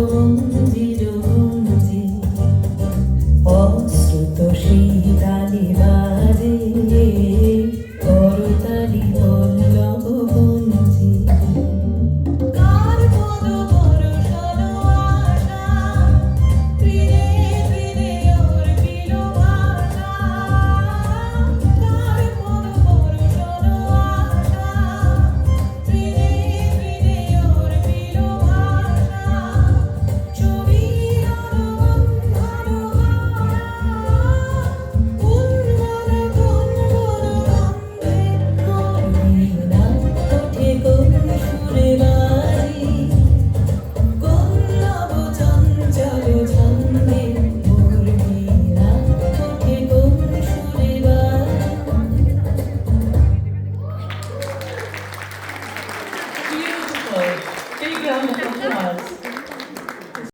মন্দির গুঞ্জে অশ্রুত শীতালি বাজে করতালি পল্লব গুঞ্জে কার পদ বর্ষণ আশা ফিরে ফিরে ওর বিল ভাষা কার পদ বর্ষণ আশা ফিরে ফিরে ওর বিল ভাষা ছবির বন্ধন হারা উন্মল গুনগুন গন্ধে করবীনা ওঠে কোন সুরে বাজে কল্লব চঞ্চল ছন্দে উর্মিলা ওঠে কোন সুরে বাজে Beautiful. Big round of applause.